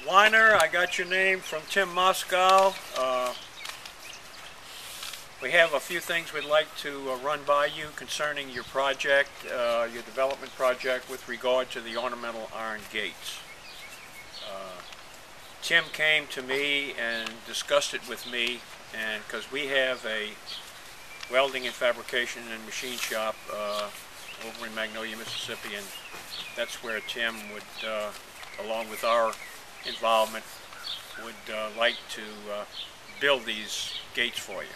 Weiner, I got your name from Tim Moscow. We have a few things we'd like to run by you concerning your project, your development project with regard to the ornamental iron gates. Tim came to me and discussed it with me, and because we have a welding and fabrication and machine shop over in Magnolia, Mississippi, and that's where Tim would, along with our involvement, would like to build these gates for you.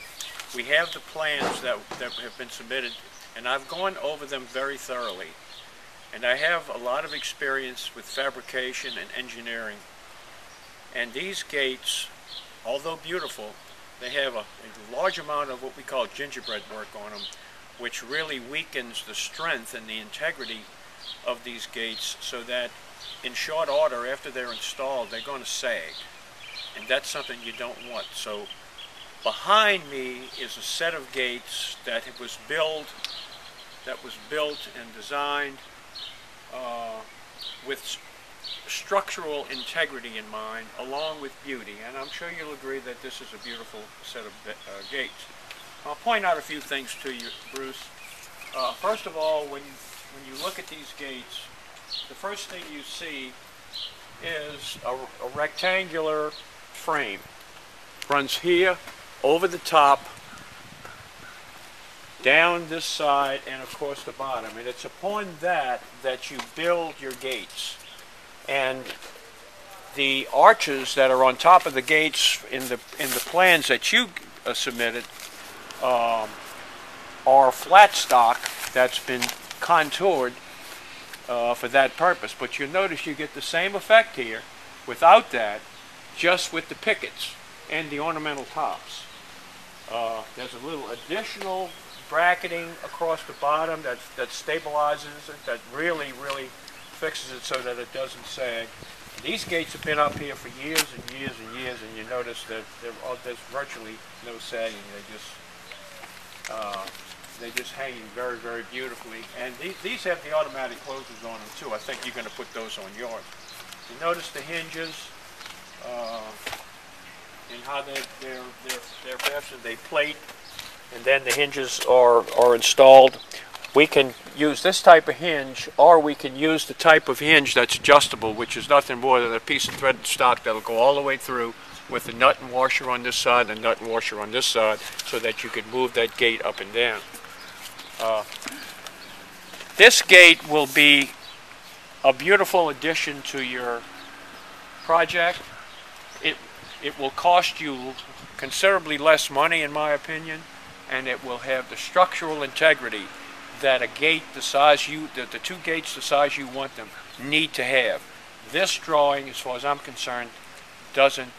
We have the plans that have been submitted, and I've gone over them very thoroughly. And I have a lot of experience with fabrication and engineering. And these gates, although beautiful, they have a large amount of what we call gingerbread work on them, which really weakens the strength and the integrity of these gates, so that in short order, after they're installed, they're going to sag. And that's something you don't want. So behind me is a set of gates that was built and designed with structural integrity in mind, along with beauty. And I'm sure you'll agree that this is a beautiful set of gates. I'll point out a few things to you, Bruce. First of all, when you look at these gates, the first thing you see is a rectangular frame. Runs here, over the top, down this side, and of course the bottom. And it's upon that you build your gates. And the arches that are on top of the gates in the plans that you submitted are flat stock that's been contoured for that purpose. But you'll notice you get the same effect here without that, just with the pickets and the ornamental tops. There's a little additional bracketing across the bottom that stabilizes it, that really fixes it so that it doesn't sag. These gates have been up here for years and years and years, and you notice that there's virtually no sagging. They're just hanging very, very beautifully. And these have the automatic closers on them too. I think you're going to put those on yours. You notice the hinges and how they're fastened. They plate, and then the hinges are installed. We can use this type of hinge, or we can use the type of hinge that's adjustable, which is nothing more than a piece of threaded stock that'll go all the way through with the nut and washer on this side and the nut and washer on this side, so that you can move that gate up and down. This gate will be a beautiful addition to your project. It will cost you considerably less money, in my opinion, and it will have the structural integrity that a gate the size the two gates the size you want them need to have. This drawing, as far as I'm concerned, doesn't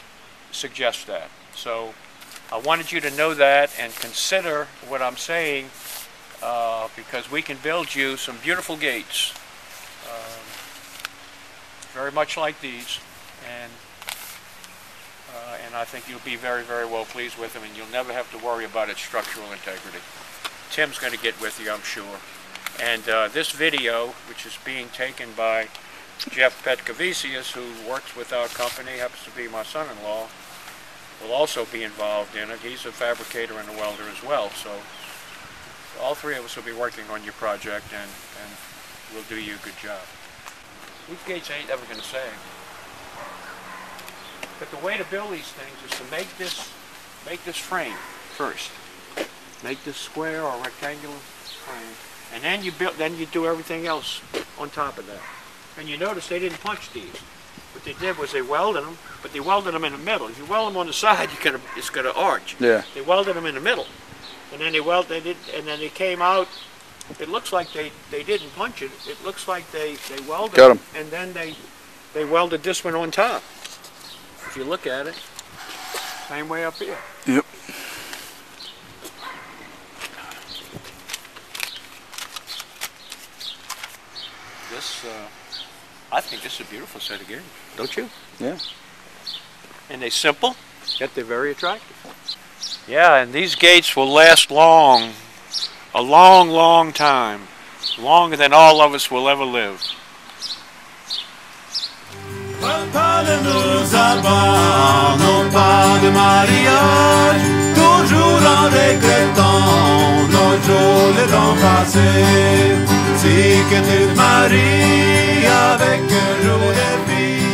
suggest that. So I wanted you to know that and consider what I'm saying, because we can build you some beautiful gates, very much like these, and I think you'll be very, very well pleased with them, and you'll never have to worry about its structural integrity. Tim's going to get with you, I'm sure. And this video, which is being taken by Jeff Petkavicius, who works with our company, happens to be my son-in-law, will also be involved in it. He's a fabricator and a welder as well. So all three of us will be working on your project, and we'll do you a good job. These gates ain't ever going to sag. But the way to build these things is to make this frame first. Make this square or rectangular frame, and then you do everything else on top of that. And you notice they didn't punch these. What they did was they welded them, but they welded them in the middle. If you weld them on the side, it's going to arch. Yeah. They welded them in the middle, and then and then they came out. It looks like they didn't punch it. It looks like they welded Got 'em. And then they welded this one on top. If you look at it, same way up here. Yep. I think this is a beautiful set of gates, don't you? Yeah. And they're simple, yet they're very attractive. Yeah, and these gates will last long, a long, long time, longer than all of us will ever live. ne nous abandonnons pas de mariage, toujours en regrettant nos jolis temps passés. Si que tu te maries avec un jour de vie,